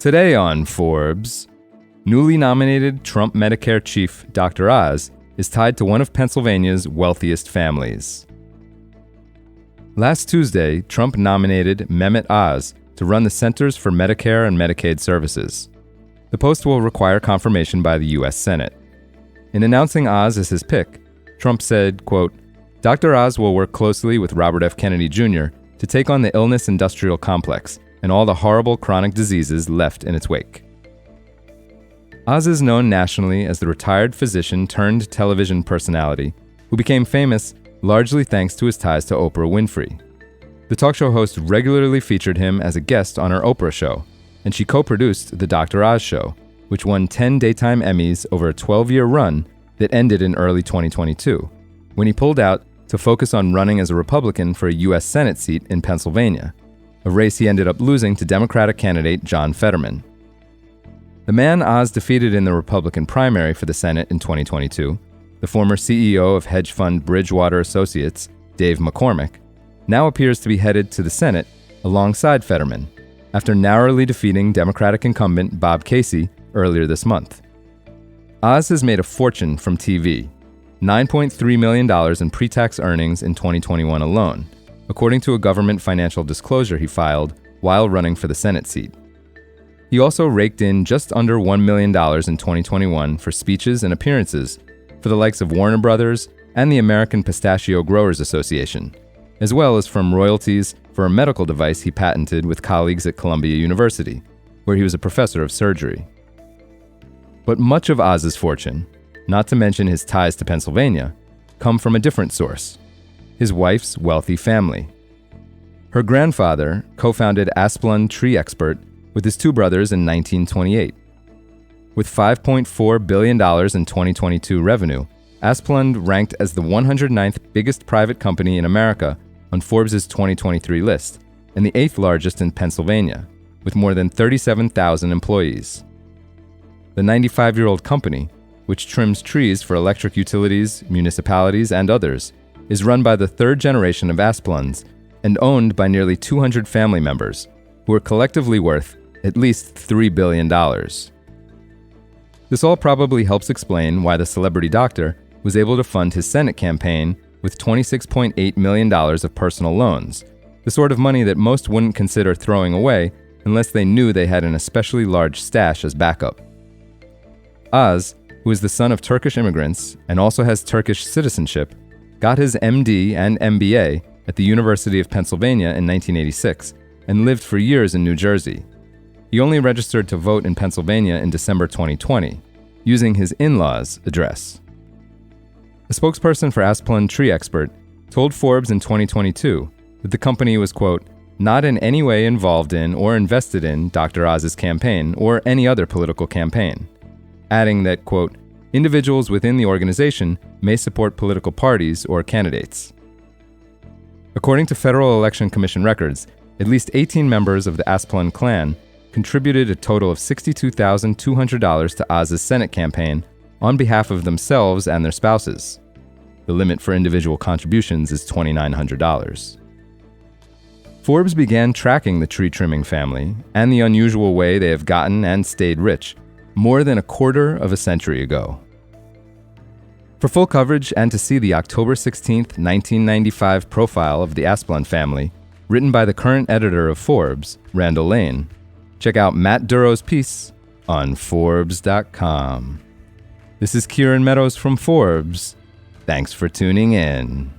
Today on Forbes, newly nominated Trump Medicare chief Dr. Oz is tied to one of Pennsylvania's wealthiest families. Last Tuesday, Trump nominated Mehmet Oz to run the Centers for Medicare and Medicaid Services. The post will require confirmation by the U.S. Senate. In announcing Oz as his pick, Trump said, quote, "Dr. Oz will work closely with Robert F. Kennedy Jr. to take on the illness industrial complex and all the horrible chronic diseases left in its wake." Oz is known nationally as the retired physician turned television personality who became famous largely thanks to his ties to Oprah Winfrey. The talk show host regularly featured him as a guest on her Oprah show, and she co-produced The Dr. Oz Show, which won 10 daytime Emmys over a 12-year run that ended in early 2022, when he pulled out to focus on running as a Republican for a U.S. Senate seat in Pennsylvania, a race he ended up losing to Democratic candidate John Fetterman. The man Oz defeated in the Republican primary for the Senate in 2022, the former CEO of hedge fund Bridgewater Associates, Dave McCormick, now appears to be headed to the Senate alongside Fetterman, after narrowly defeating Democratic incumbent Bob Casey earlier this month. Oz has made a fortune from TV, $9.3 million in pre-tax earnings in 2021 alone, according to a government financial disclosure he filed while running for the Senate seat. He also raked in just under $1 million in 2021 for speeches and appearances for the likes of Warner Brothers and the American Pistachio Growers Association, as well as from royalties for a medical device he patented with colleagues at Columbia University, where he was a professor of surgery. But much of Oz's fortune, not to mention his ties to Pennsylvania, come from a different source: his wife's wealthy family. Her grandfather co-founded Asplund Tree Expert with his two brothers in 1928. With $5.4 billion in 2022 revenue, Asplund ranked as the 109th biggest private company in America on Forbes' 2023 list, and the 8th largest in Pennsylvania, with more than 37,000 employees. The 95-year-old company, which trims trees for electric utilities, municipalities, and others, is run by the third generation of Asplunds and owned by nearly 200 family members, who are collectively worth at least $3 billion. This all probably helps explain why the celebrity doctor was able to fund his Senate campaign with $26.8 million of personal loans, the sort of money that most wouldn't consider throwing away unless they knew they had an especially large stash as backup. Oz, who is the son of Turkish immigrants and also has Turkish citizenship, got his MD and MBA at the University of Pennsylvania in 1986 and lived for years in New Jersey. He only registered to vote in Pennsylvania in December 2020, using his in-laws' address. A spokesperson for Asplund Tree Expert told Forbes in 2022 that the company was, quote, "not in any way involved in or invested in Dr. Oz's campaign or any other political campaign," adding that, quote, "individuals within the organization may support political parties or candidates." According to Federal Election Commission records, at least 18 members of the Asplund clan contributed a total of $62,200 to Oz's Senate campaign on behalf of themselves and their spouses. The limit for individual contributions is $2,900. Forbes began tracking the tree trimming family and the unusual way they have gotten and stayed rich more than a quarter of a century ago. For full coverage and to see the October 16, 1995 profile of the Asplund family, written by the current editor of Forbes, Randall Lane, check out Matt Duro's piece on Forbes.com. This is Kieran Meadows from Forbes. Thanks for tuning in.